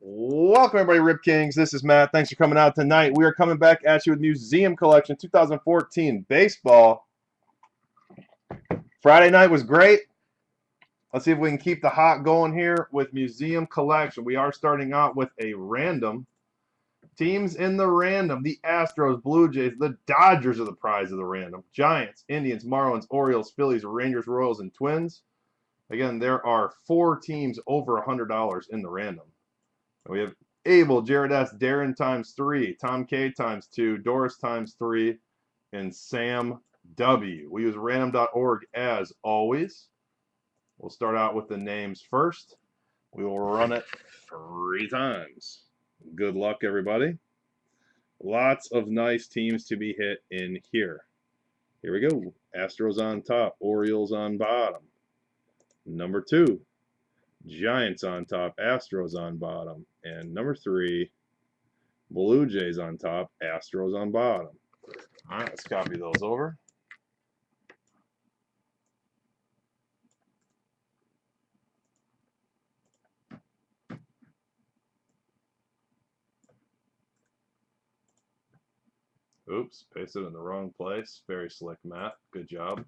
Welcome, everybody, Rip Kings. This is Matt. Thanks for coming out tonight. We are coming back at you with Museum Collection 2014 baseball. Friday night was great. Let's see if we can keep the hot going here with Museum Collection. We are starting out with a random. Teams in the random: the Astros, Blue Jays, the Dodgers are the prize of the random. Giants, Indians, Marlins, Orioles, Phillies, Rangers, Royals, and Twins. Again, there are 4 teams over $100 in the random. We have Abel, Jared S., Darren times 3, Tom K times 2, Doris times 3, and Sam W. We use random.org as always. We'll start out with the names first. We will run it 3 times. Good luck, everybody. Lots of nice teams to be hit in here. Here we go. Astros on top, Orioles on bottom. Number 2. Giants on top, Astros on bottom. And number 3, Blue Jays on top, Astros on bottom. All right, let's copy those over. Oops, pasted in the wrong place. Very slick, Matt. Good job.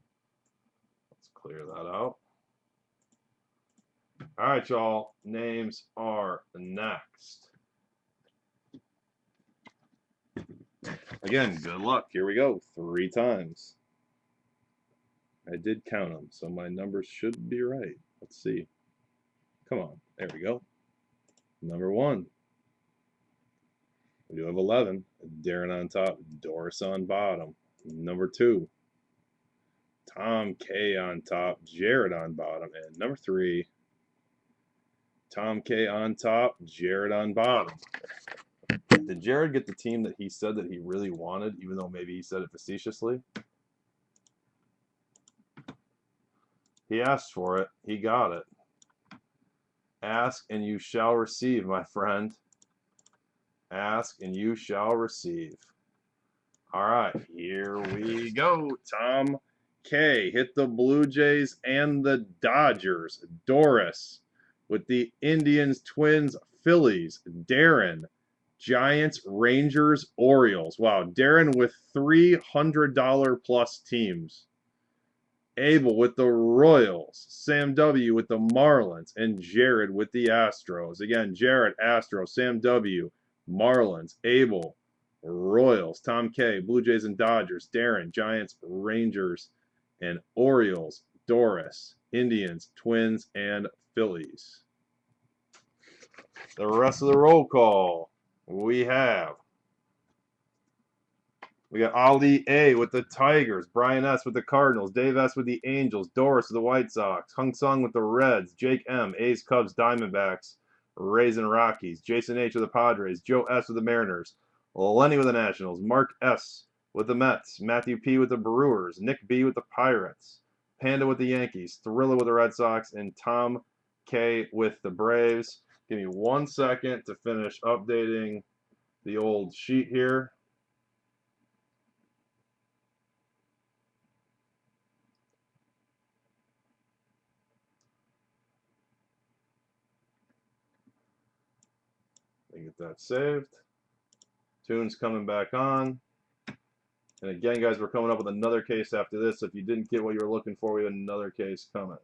Let's clear that out. All right, y'all. Names are next. Again, good luck. Here we go. 3 times. I did count them, so my numbers should be right. Let's see. Come on. There we go. Number 1. We do have 11. Darren on top, Doris on bottom. Number 2. Tom K on top, Jared on bottom. And number 3. Tom K on top, Jared on bottom. Did Jared get the team that he said that he really wanted, even though maybe he said it facetiously? He asked for it. He got it. Ask and you shall receive, my friend. Ask and you shall receive. All right, here we go. Tom K hit the Blue Jays and the Dodgers. Doris with the Indians, Twins, Phillies. Darren, Giants, Rangers, Orioles. Wow, Darren with $300 plus teams. Abel with the Royals. Sam W with the Marlins. And Jared with the Astros. Again, Jared, Astros. Sam W, Marlins. Abel, Royals. Tom K, Blue Jays and Dodgers. Darren, Giants, Rangers, and Orioles. Doris, Indians, Twins, and Phillies. The rest of the roll call. We got Ali A with the Tigers, Brian S with the Cardinals, Dave S with the Angels, Doris with the White Sox, Hung Sung with the Reds, Jake M, A's, Cubs, Diamondbacks, Rays, and Rockies, Jason H with the Padres, Joe S with the Mariners, Lenny with the Nationals, Mark S with the Mets, Matthew P with the Brewers, Nick B with the Pirates, Panda with the Yankees, Thriller with the Red Sox, and Tom K with the Braves. Give me 1 second to finish updating the old sheet here. Get that saved. Tune's coming back on. And again, guys, we're coming up with another case after this. If you didn't get what you were looking for, we have another case coming.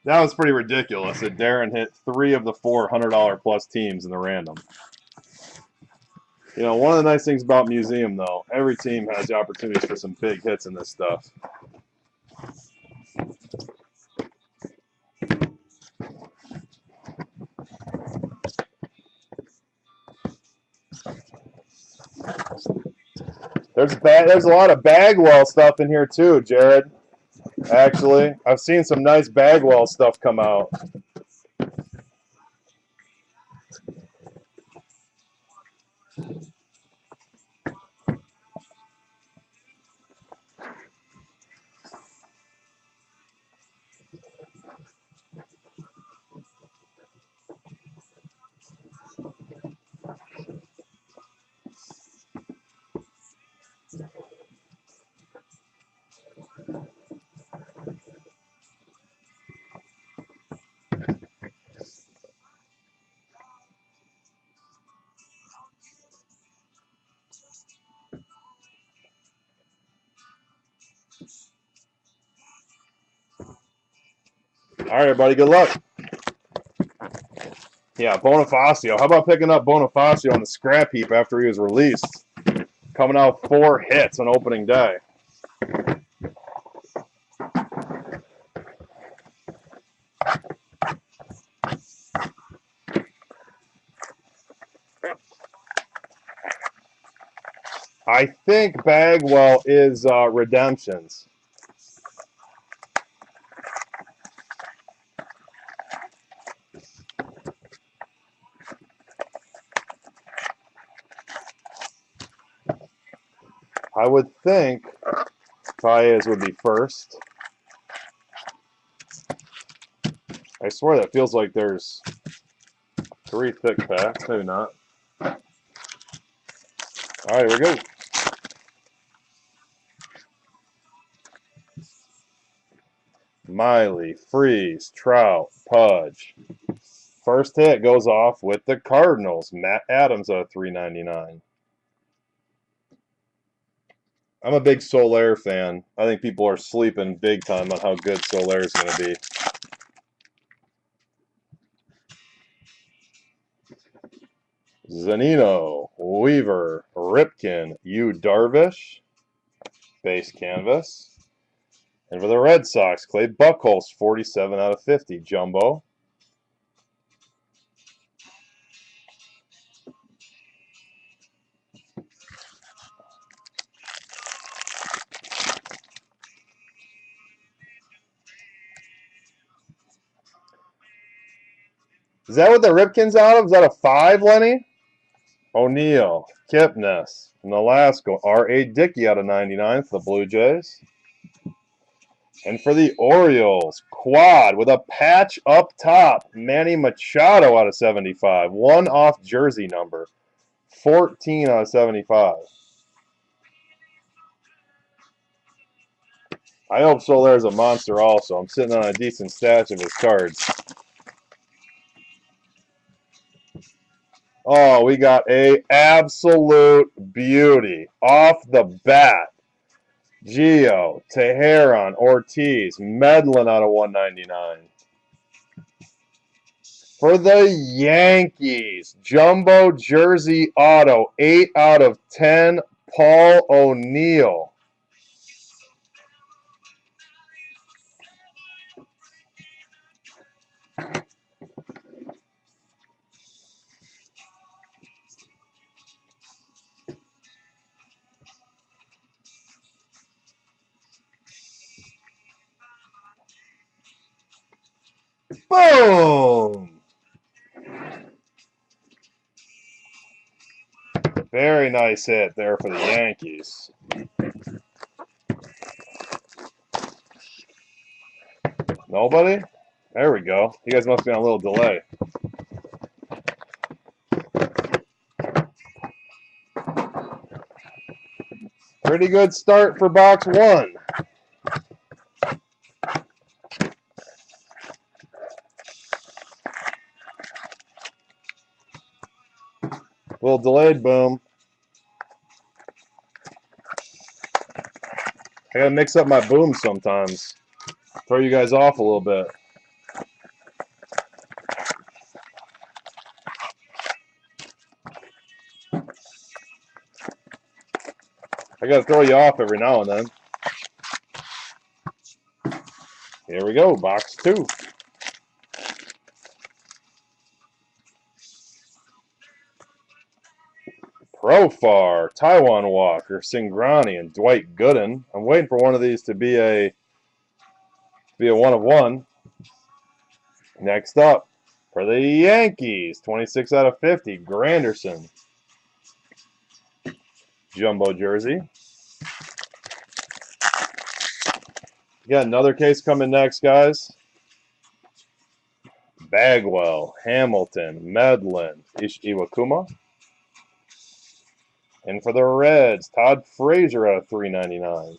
That was pretty ridiculous that Darren hit 3 of the 4 $100 plus teams in the random. You know, one of the nice things about Museum, though, every team has the opportunities for some big hits in this stuff. There's a lot of Bagwell stuff in here too, Jared. Actually, I've seen some nice Bagwell stuff come out. All right, buddy. Good luck. Yeah, Bonifacio. How about picking up Bonifacio on the scrap heap after he was released? Coming out 4 hits on opening day. I think Bagwell is Redemptions. I would think Baez would be first. I swear that feels like there's 3 thick packs. Maybe not. All right, here we go. Miley, Freeze, Trout, Pudge. First hit goes off with the Cardinals. Matt Adams out of 399. I'm a big Soler fan. I think people are sleeping big time on how good Soler is going to be. Zanino, Weaver, Ripken, Yu Darvish, base canvas. And for the Red Sox, Clay Buchholz, 47 out of 50, jumbo. Is that what the Ripken's out of? Is that a 5, Lenny? O'Neill, Kipnis, Nolasco, R.A. Dickey out of 99 for the Blue Jays. And for the Orioles, quad with a patch up top, Manny Machado out of 75. 1 off jersey number, 14 out of 75. I hope Soler's a monster also. I'm sitting on a decent stash of his cards. Oh, we got a absolute beauty off the bat. Gio, Teheran, Ortiz, Medlin out of 199. For the Yankees, jumbo jersey auto, 8 out of 10, Paul O'Neill. Boom! Very nice hit there for the Yankees. Nobody? There we go. You guys must be on a little delay. Pretty good start for box 1. A little delayed boom. I gotta mix up my booms sometimes. Throw you guys off a little bit. I gotta throw you off every now and then. Here we go, box 2. Profar, Taiwan Walker, Singrani, and Dwight Gooden. I'm waiting for one of these to be a 1 of 1. Next up, for the Yankees, 26 out of 50, Granderson. Jumbo jersey. Got another case coming next, guys. Bagwell, Hamilton, Medlin, Iwakuma. And for the Reds, Todd Frazier out of 399.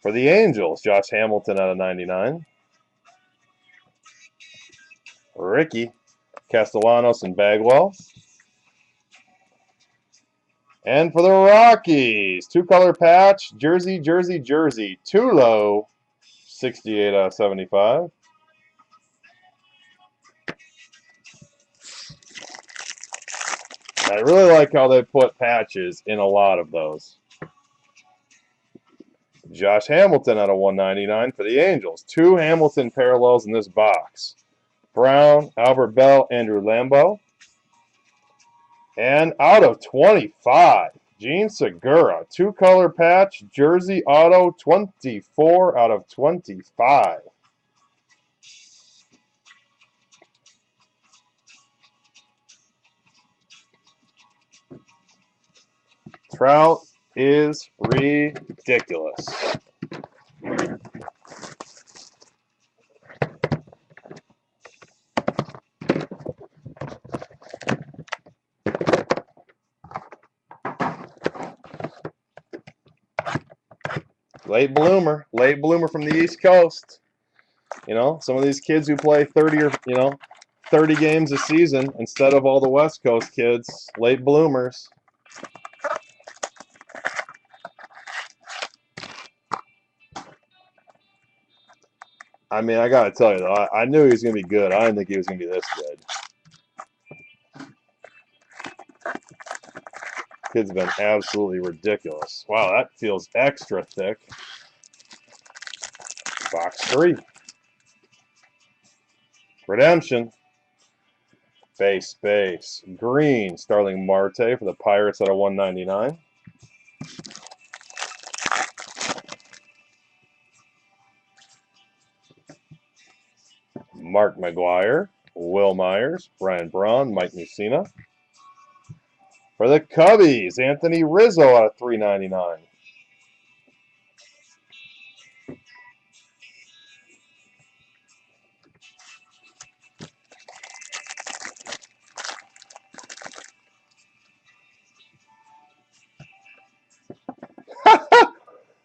For the Angels, Josh Hamilton out of 99. Ricky, Castellanos and Bagwell. And for the Rockies, 2-color patch, jersey, Tulo, 68 out of 75. I really like how they put patches in a lot of those. Josh Hamilton out of 199 for the Angels. 2 Hamilton parallels in this box. Brown, Albert Bell, Andrew Lambeau. And out of 25, Gene Segura. 2-color patch, jersey auto, 24 out of 25. Trout is ridiculous. Late bloomer from the East Coast. You know, some of these kids who play 30 or 30 games a season instead of all the West Coast kids, late bloomers. I mean, I got to tell you, though, I knew he was going to be good. I didn't think he was going to be this good. Kid's been absolutely ridiculous. Wow, that feels extra thick. Box 3. Redemption. Base. Green, Starling Marte for the Pirates out of 199. Mark McGwire, Will Myers, Brian Braun, Mike Mussina. For the Cubbies, Anthony Rizzo out of 399.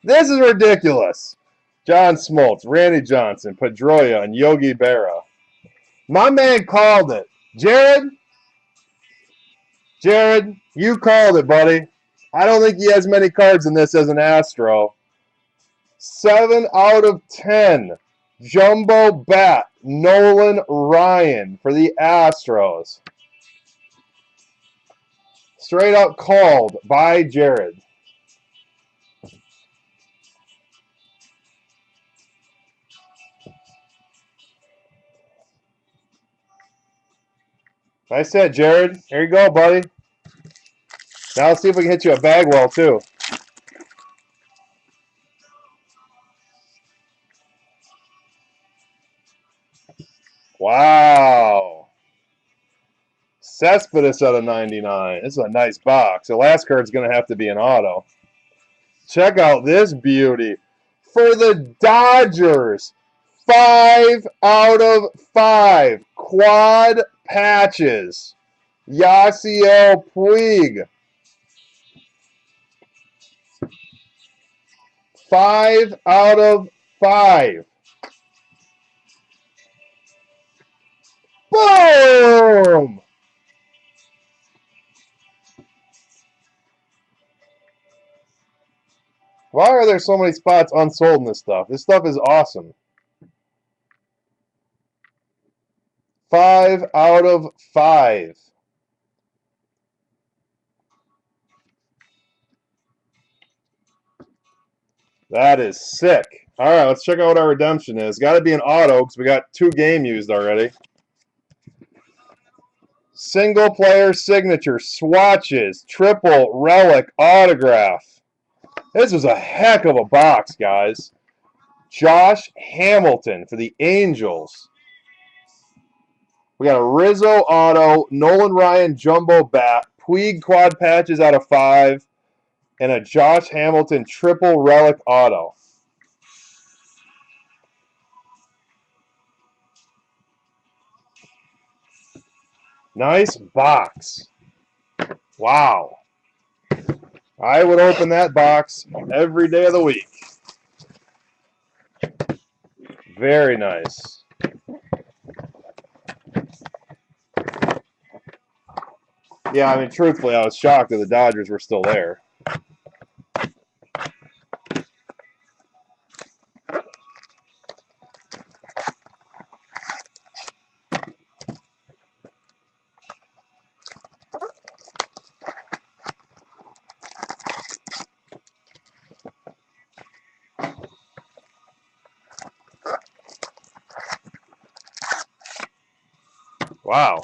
This is ridiculous. John Smoltz, Randy Johnson, Pedroia, and Yogi Berra. My man called it. Jared, you called it, buddy. I don't think he has many cards in this as an Astro. 7 out of 10. Jumbo bat, Nolan Ryan for the Astros. Straight up called by Jared. Nice hit, Jared. Here you go, buddy. Now let's see if we can hit you a Bagwell, too. Wow. Cespedes out of 99. This is a nice box. The last card's going to have to be an auto. Check out this beauty. For the Dodgers, 5 out of 5. Quad patches. Yasiel Puig. 5 out of 5. Boom! Why are there so many spots unsold in this stuff? This stuff is awesome. 5 out of 5. That is sick. All right, let's check out what our redemption is. Got to be an auto because we got 2 game used already. Single player signature, swatches, triple relic autograph. This was a heck of a box, guys. Josh Hamilton for the Angels. We got a Rizzo auto, Nolan Ryan jumbo bat, Puig quad patches out of 5, and a Josh Hamilton triple relic auto. Nice box. Wow. I would open that box every day of the week. Very nice. Yeah, I mean, truthfully, I was shocked that the Dodgers were still there. Wow.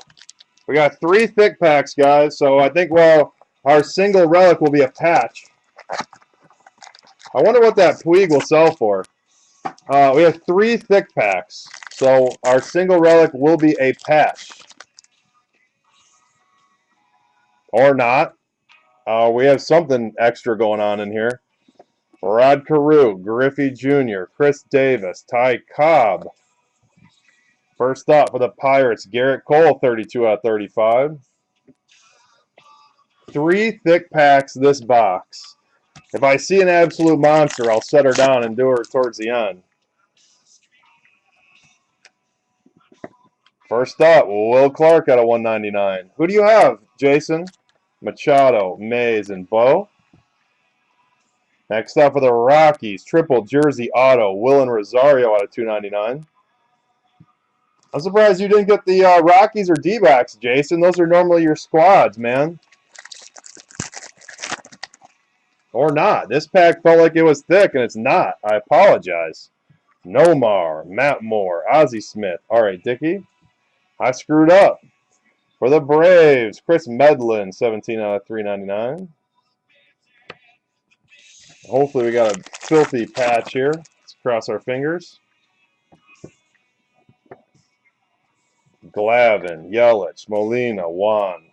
We got 3 thick packs, guys. So I think, well, our single relic will be a patch. I wonder what that Puig will sell for. We have 3 thick packs. So our single relic will be a patch. Or not. We have something extra going on in here. Rod Carew, Griffey Jr., Chris Davis, Ty Cobb. First up for the Pirates, Garrett Cole, 32 out of 35. 3 thick packs this box. If I see an absolute monster, I'll set her down and do her towards the end. First up, Will Clark out of 199. Who do you have, Jason? Machado, Mays, and Bo. Next up for the Rockies, triple jersey auto, Will and Rosario out of 299. I'm surprised you didn't get the Rockies or D-backs, Jason. Those are normally your squads, man. Or not. This pack felt like it was thick, and it's not. I apologize. Nomar, Matt Moore, Ozzie Smith. All right, Dickie. I screwed up. For the Braves, Chris Medlin, 17 out of 399. Hopefully we got a filthy patch here. Let's cross our fingers. Glavine, Yelich, Molina, Juan.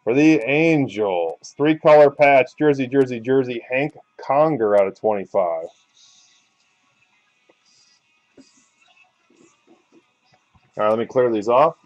For the Angels, 3-color patch, jersey, Hank Conger out of 25. All right, let me clear these off.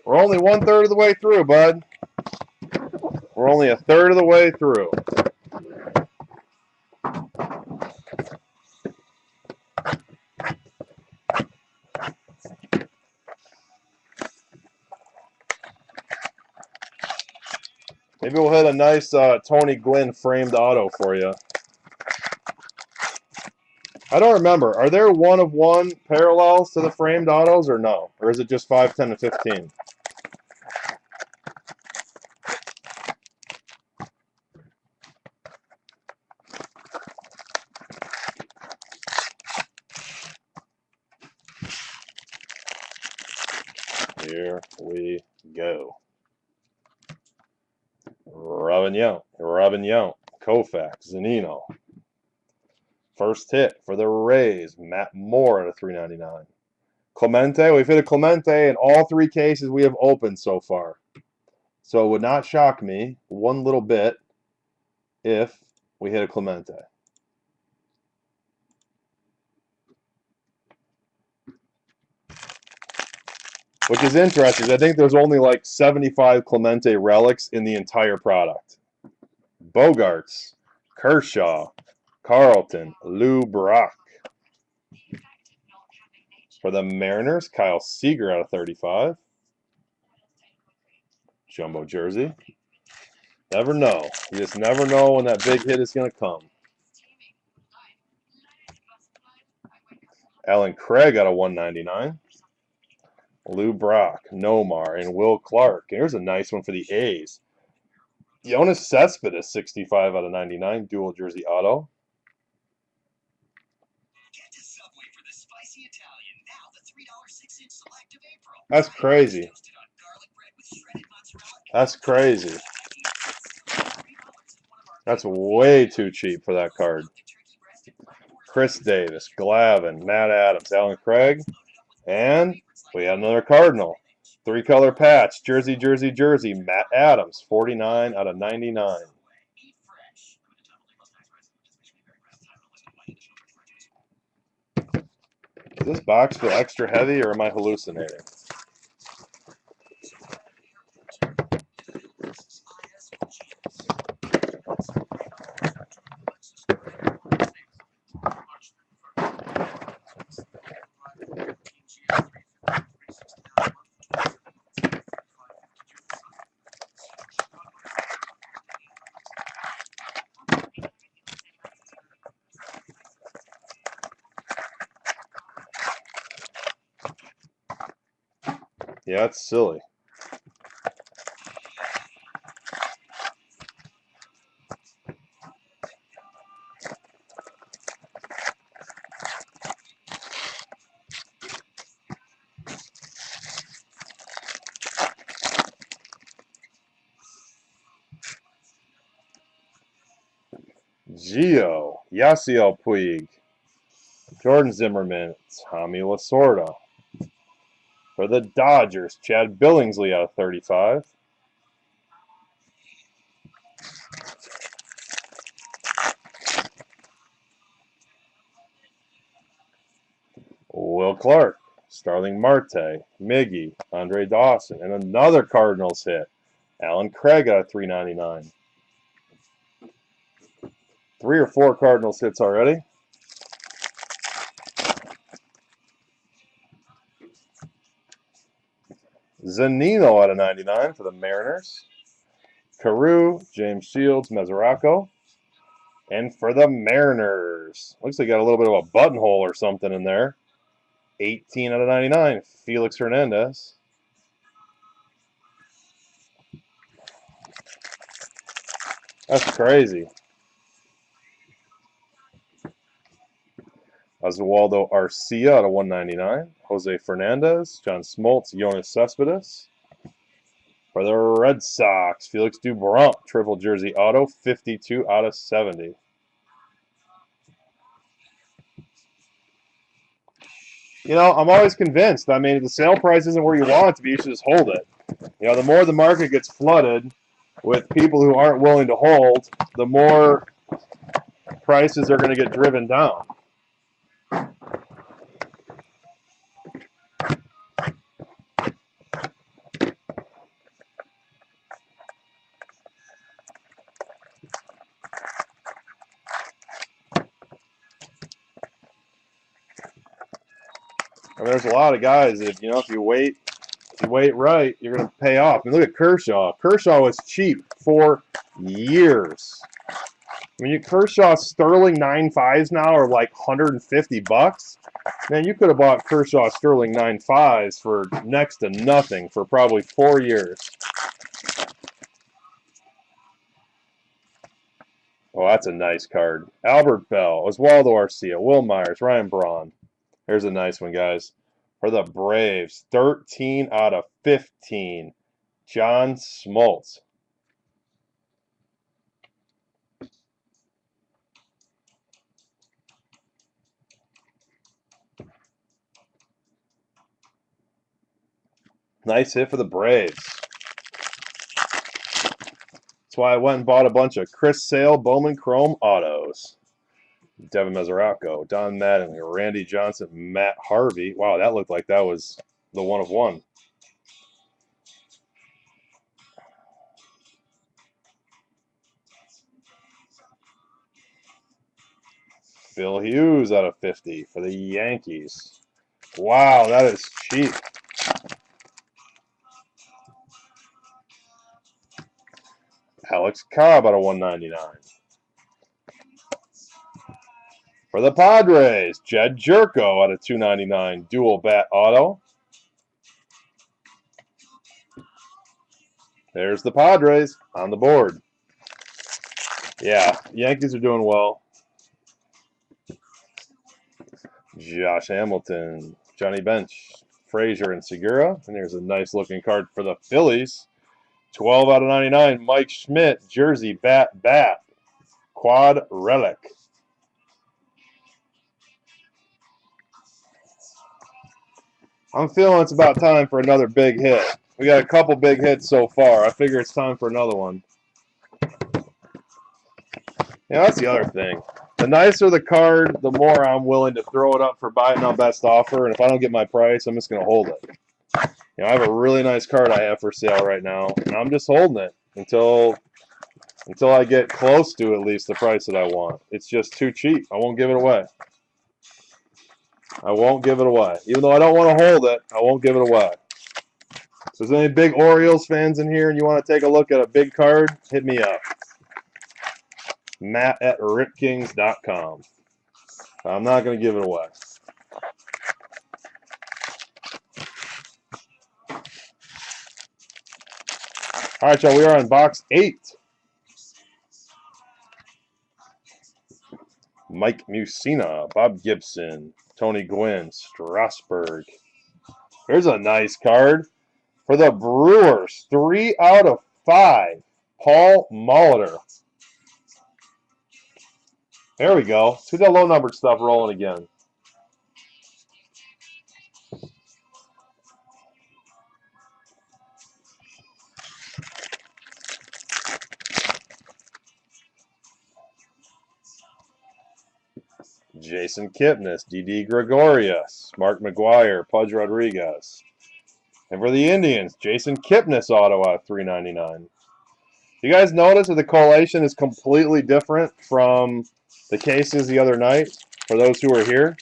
We're only 1/3 of the way through, bud. We're only 1/3 of the way through. Maybe we'll hit a nice Tony Gwynn framed auto for you. I don't remember. Are there 1-of-1 parallels to the framed autos or no? Or is it just 5, 10, and 15? Here we go. Robin Yount, Koufax, Zunino. First hit for the Rays, Matt Moore out of 399. Clemente, we've hit a Clemente in all 3 cases we have opened so far. So it would not shock me one little bit if we hit a Clemente. Which is interesting. I think there's only like 75 Clemente relics in the entire product. Bogarts, Kershaw, Carlton, Lou Brock. For the Mariners, Kyle Seager out of 35. Jumbo jersey. Never know. You just never know when that big hit is going to come. Alan Craig out of 199. Lou Brock, Nomar, and Will Clark. Here's a nice one for the A's. Jonas Cespedes, 65 out of 99, dual jersey auto. That's crazy. That's crazy. That's way too cheap for that card. Chris Davis, Glavine, Matt Adams, Alan Craig, and we have another Cardinal. 3-color patch, jersey, Matt Adams, 49 out of 99. Does this box feel extra heavy, or am I hallucinating? Yeah, it's silly. Gio, Yasiel Puig, Jordan Zimmerman, Tommy Lasorda. For the Dodgers, Chad Billingsley out of 35. Will Clark, Starling Marte, Miggy, Andre Dawson, and another Cardinals hit. Alan Craig out of 399. 3 or 4 Cardinals hits already. Zunino out of 99 for the Mariners. Carew, James Shields, Mesoraco. And for the Mariners, looks like got a little bit of a buttonhole or something in there. 18 out of 99, Felix Hernandez. That's crazy. Oswaldo Arcia out of 199. Jose Fernandez, John Smoltz, Jonas Cespedes. For the Red Sox, Felix Dubront, triple jersey auto, 52 out of 70. You know, I'm always convinced. I mean, if the sale price isn't where you want it to be, you should just hold it. You know, the more the market gets flooded with people who aren't willing to hold, the more prices are going to get driven down. And there's a lot of guys that, if you wait right, you're going to pay off. I mean, look at Kershaw. Kershaw was cheap for years. I mean, Kershaw Sterling 9.5s now are like $150. Man, you could have bought Kershaw Sterling 9.5s for next to nothing for probably 4 years. Oh, that's a nice card. Albert Bell, Oswaldo Arcia, Will Myers, Ryan Braun. Here's a nice one, guys. For the Braves, 13 out of 15, John Smoltz. Nice hit for the Braves. That's why I went and bought a bunch of Chris Sale Bowman Chrome autos. Devin Mesoraco, Don Madden, Randy Johnson, Matt Harvey. Wow, that looked like that was the one of one. Phil Hughes out of 50 for the Yankees. Wow, that is cheap. Alex Cobb out of 199. For the Padres, Jed Jerko out of 299, dual bat auto. There's the Padres on the board. Yeah, Yankees are doing well. Josh Hamilton, Johnny Bench, Frazier, and Segura. And there's a nice looking card for the Phillies. 12 out of 99, Mike Schmidt, jersey, bat, quad relic. I'm feeling it's about time for another big hit. We got a couple big hits so far. I figure it's time for another one. Yeah, that's the other thing. The nicer the card, the more I'm willing to throw it up for buy it now best offer. And if I don't get my price, I'm just going to hold it. You know, I have a really nice card I have for sale right now, and I'm just holding it until I get close to at least the price that I want. It's just too cheap. I won't give it away. I won't give it away. Even though I don't want to hold it, I won't give it away. So if there's any big Orioles fans in here and you want to take a look at a big card, hit me up. Matt@ripkings.com. I'm not going to give it away. All right, y'all, we are on box 8. Mike Mussina, Bob Gibson, Tony Gwynn, Strasburg. Here's a nice card for the Brewers. 3 out of 5. Paul Molitor. There we go. Let's get that low-numbered stuff rolling again. Jason Kipnis, Didi Gregorius, Mark McGwire, Pudge Rodriguez. And for the Indians, Jason Kipnis auto out of $3.99. You guys notice that the collation is completely different from the cases the other night? For those who were here,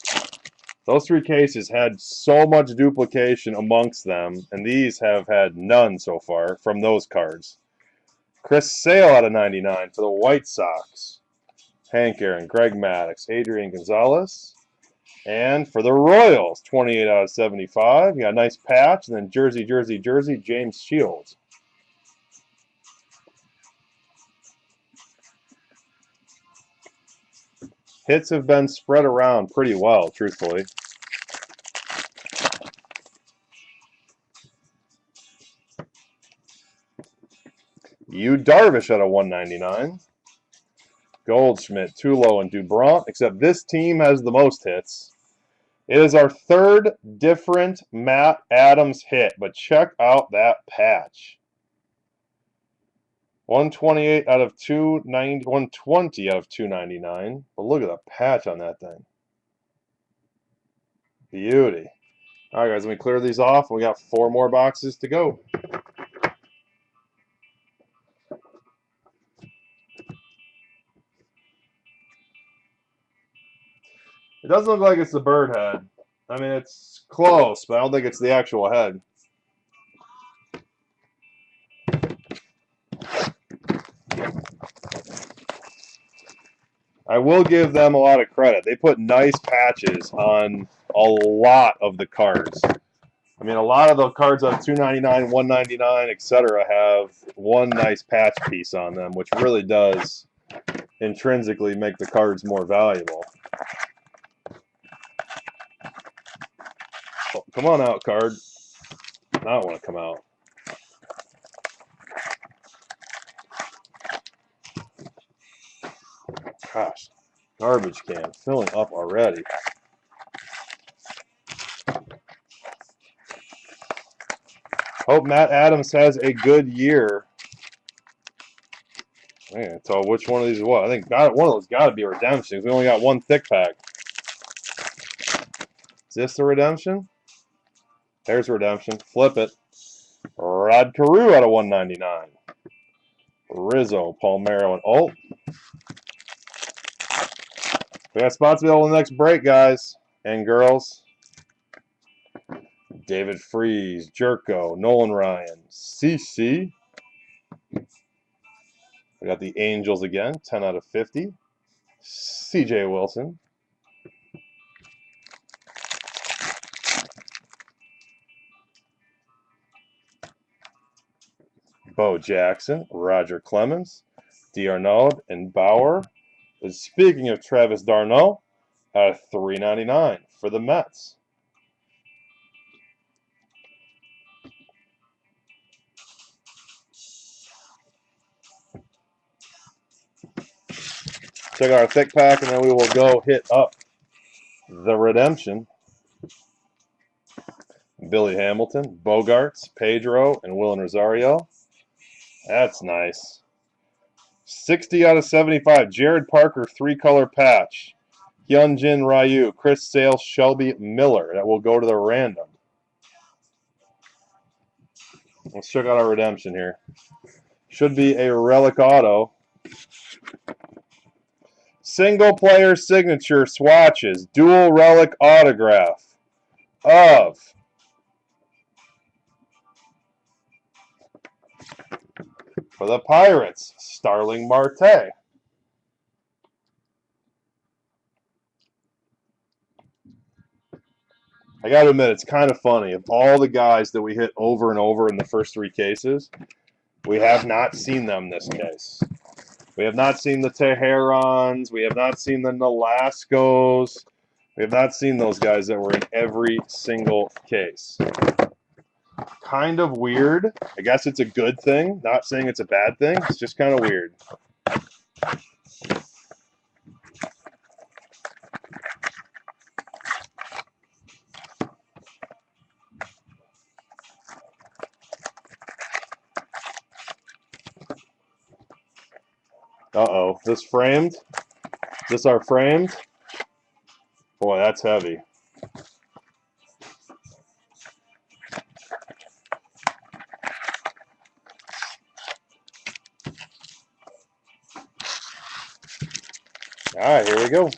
those 3 cases had so much duplication amongst them, and these have had none so far from those cards. Chris Sale out of 99 for the White Sox. Hank Aaron, Greg Maddux, Adrian Gonzalez. And for the Royals, 28 out of 75. You got a nice patch, and then jersey, James Shields. Hits have been spread around pretty well, truthfully. Yu Darvish out of 199. Goldschmidt, Tulo, and Dubront, except this team has the most hits. It is our 3rd different Matt Adams hit, but check out that patch. 128 out of 290, 120 out of 299. But look at the patch on that thing. Beauty. All right, guys, let me clear these off. We got 4 more boxes to go. It doesn't look like it's the bird head. I mean, it's close, but I don't think it's the actual head. I will give them a lot of credit. They put nice patches on a lot of the cards. I mean, a lot of the cards on $2.99, $1.99, etc. have one nice patch piece on them, which really does intrinsically make the cards more valuable. Oh, come on out, card. Now I want to come out. Gosh, garbage can filling up already. Hope Matt Adams has a good year. I can't tell which one of these is what. I think one of those got to be a redemption because we only got 1 thick pack. Is this the redemption? There's redemption. Flip it. Rod Carew out of 199. Rizzo, Palmeiro, and Alt. We got spots available in the next break, guys and girls. David Freese, Jerko, Nolan Ryan, CC. We got the Angels again, 10 out of 50. CJ Wilson. Bo Jackson, Roger Clemens, D'Arnaud, and Bauer. And speaking of Travis d'Arnaud, out of $3.99 for the Mets. Check out our thick pack, and then we will go hit up the redemption. Billy Hamilton, Bogarts, Pedro, and Willen Rosario. That's nice. 60 out of 75. Jared Parker, 3-color patch. Hyunjin Ryu, Chris Sale, Shelby Miller. That will go to the random. Let's check out our redemption here. Should be a relic auto. Single player signature swatches. Dual relic autograph of for the Pirates, Starling Marte. I got to admit, it's kind of funny. Of all the guys that we hit over and over in the first 3 cases, we have not seen them this case. We have not seen the Teherans. We have not seen the Nolascos. We have not seen those guys that were in every single case. Kind of weird. I guess it's a good thing. Not saying it's a bad thing. It's just kind of weird. Uh-oh. This framed? Is this our framed? Boy, that's heavy. All right, here we go.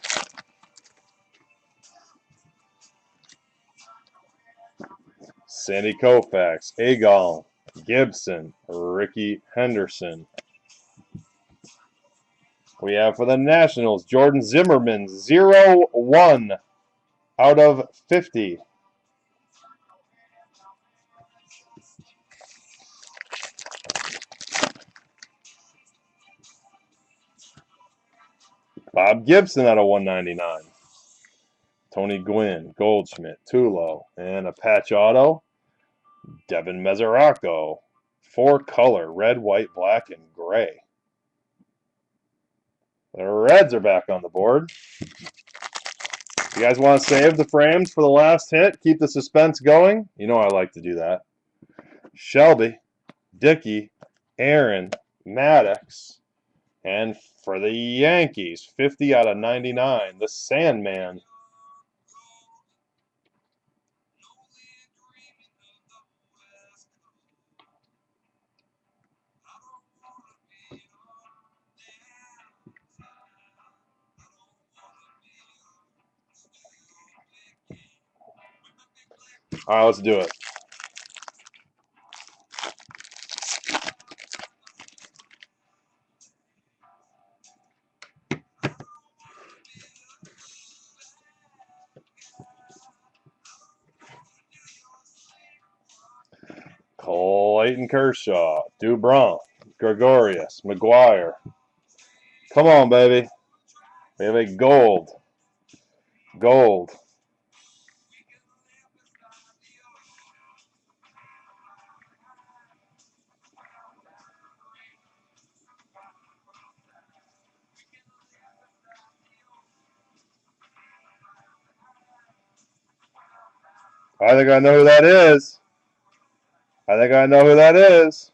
Sandy Koufax, Egal, Gibson, Ricky Henderson. We have for the Nationals, Jordan Zimmerman, 0-1 out of 50. Bob Gibson out of 199. Tony Gwynn, Goldschmidt, Tulo, and a patch auto, Devin Mesoraco. 4-color, red, white, black, and gray. The Reds are back on the board. You guys want to save the frames for the last hit? Keep the suspense going? You know I like to do that. Shelby, Dickey, Aaron, Maddox, and for the Yankees, 50 out of 99, the Sandman. All right, let's do it. Clayton Kershaw, Dubron, Gregorius, McGuire. Come on, baby. We have a gold. Gold. I think I know who that is. I think I know who that is.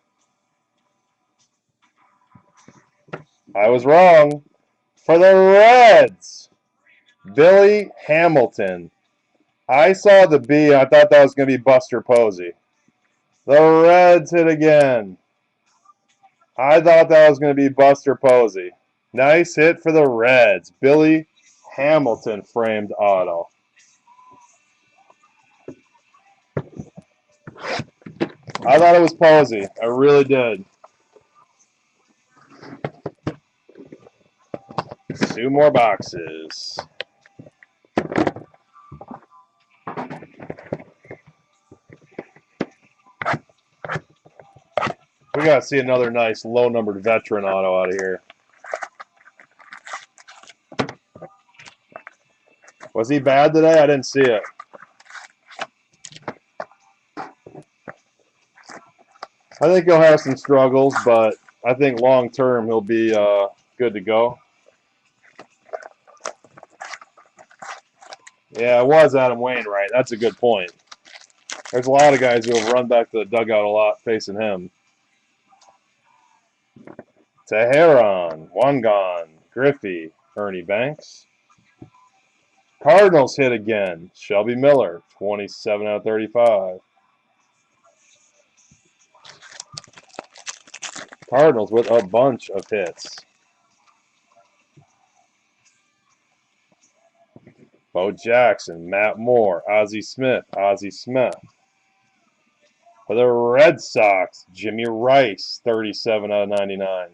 I was wrong. For the Reds, Billy Hamilton. I saw the B. I thought that was going to be Buster Posey. The Reds hit again. I thought that was going to be Buster Posey. Nice hit for the Reds. Billy Hamilton framed auto. I thought it was Posey. I really did. 2 more boxes. We got to see another nice low-numbered veteran auto out of here. Was he bad today? I didn't see it. I think he'll have some struggles, but I think long-term he'll be good to go. Yeah, it was Adam Wainwright. That's a good point. There's a lot of guys who have run back to the dugout a lot facing him. Teheran, Wangan, Griffey, Ernie Banks. Cardinals hit again. Shelby Miller, 27 out of 35. Cardinals with a bunch of hits. Bo Jackson, Matt Moore, Ozzie Smith. For the Red Sox, Jimmy Rice, 37 out of 99.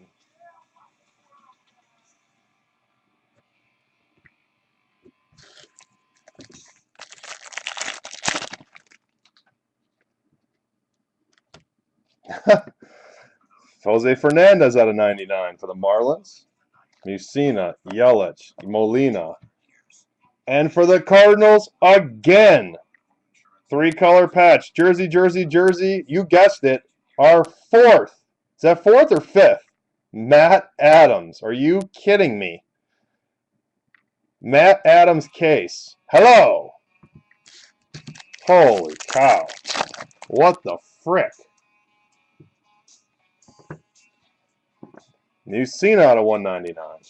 Jose Fernandez out of 99 for the Marlins. Mussina, Yelich, Molina. And for the Cardinals, again, 3-color patch. Jersey. You guessed it. Our fourth. Is that fourth or fifth? Matt Adams. Are you kidding me? Matt Adams case. Hello. Holy cow. What the frick? Mussina out of 199.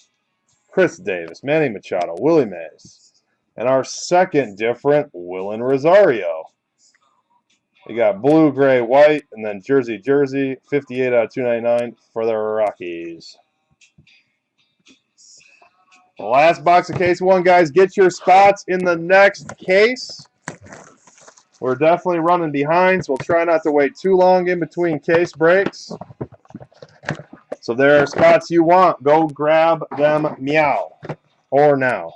Chris Davis, Manny Machado, Willie Mays. And our second different, Willen Rosario. We got blue, gray, white, and then jersey, 58 out of 299 for the Rockies. The last box of case one, guys. Get your spots in the next case. We're definitely running behind, so we'll try not to wait too long in between case breaks. So there are spots you want. Go grab them meow. Or now.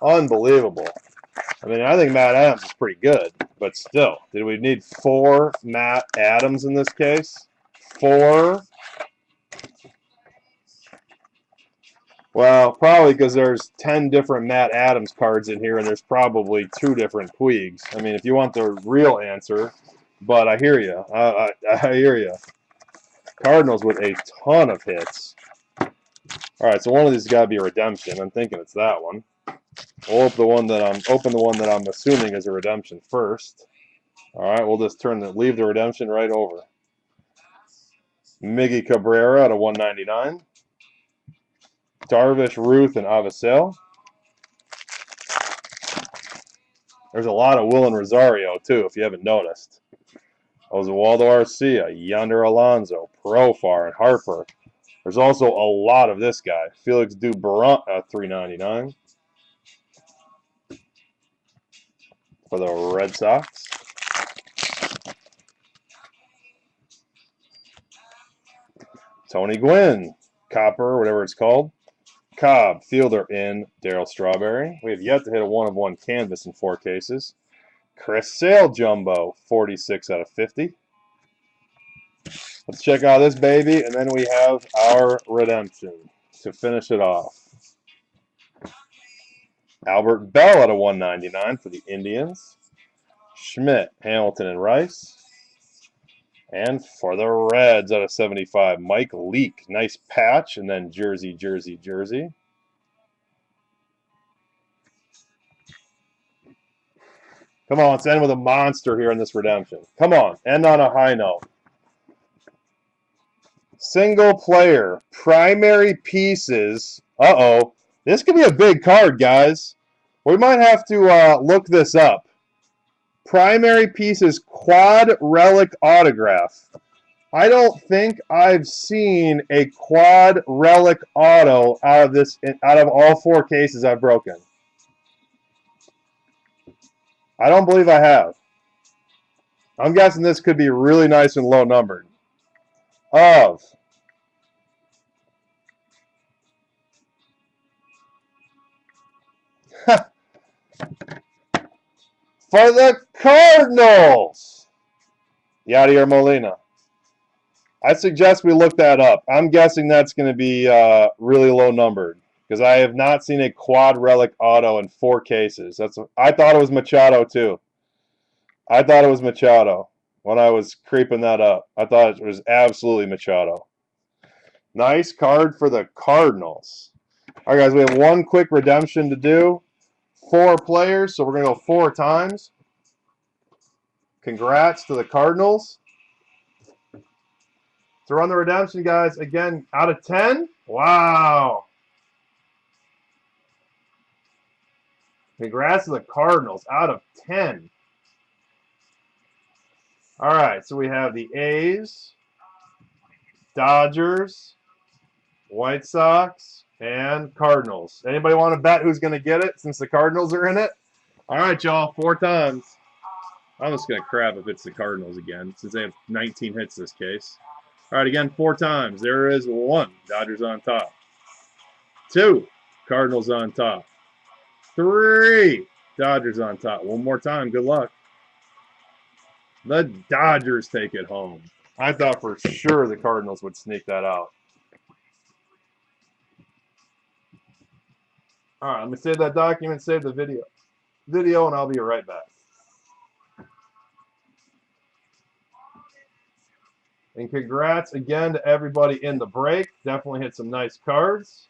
Unbelievable. I mean, I think Matt Adams is pretty good, but still. Did we need 4 Matt Adams in this case? 4? Well, probably because there's 10 different Matt Adams cards in here, and there's probably 2 different Puigs. I mean, if you want the real answer, but I hear you. I hear you. Cardinals with a ton of hits. All right, so one of these has got to be a redemption. I'm thinking it's that one. We'll open the one that I'm assuming is a redemption first. All right, we'll just leave the redemption right over. Miggy Cabrera out of 199. Darvish, Ruth, and Avicel. There's a lot of Willen Rosario, too, if you haven't noticed. Oswaldo Arcia, Yonder Alonso, Profar, and Harper. There's also a lot of this guy. Felix Dubront at $3.99 for the Red Sox. Tony Gwynn, Copper, whatever it's called. Cobb, Fielder in Darryl Strawberry. We have yet to hit a 1-of-1 canvas in 4 cases. Chris Sale Jumbo, 46 out of 50. Let's check out this baby, and then we have our redemption to finish it off. Albert Bell out of 199 for the Indians. Schmidt, Hamilton, and Rice. And for the Reds out of 75, Mike Leake. Nice patch, and then jersey. Come on, let's end with a monster here in this redemption. Come on, end on a high note. Single player, primary pieces. Uh-oh. This could be a big card, guys. We might have to look this up. Primary pieces, quad relic autograph. I don't think I've seen a quad relic auto out of all 4 cases I've broken. I don't believe I have. I'm guessing this could be really nice and low numbered. For the Cardinals, Yadier Molina. I suggest we look that up. I'm guessing that's going to be really low numbered because I have not seen a quad relic auto in 4 cases. I thought it was Machado too. I thought it was Machado when I was creeping that up. I thought it was absolutely Machado. Nice card for the Cardinals. All right, guys, we have 1 quick redemption to do. 4 players, so we're going to go 4 times. Congrats to the Cardinals. To run the redemption, guys, again, out of 10. Wow. Congrats to the Cardinals, out of 10. All right, so we have the A's, Dodgers, White Sox, and Cardinals. Anybody want to bet who's going to get it since the Cardinals are in it? All right, y'all, 4 times. I'm just going to crap if it's the Cardinals again since they have 19 hits this case. All right, again, 4 times. There is 1. Dodgers on top. 2. Cardinals on top. 3. Dodgers on top. One more time. Good luck. The Dodgers take it home. I thought for sure the Cardinals would sneak that out. All right, let me save that document, save the video, and I'll be right back. And congrats again to everybody in the break. Definitely hit some nice cards.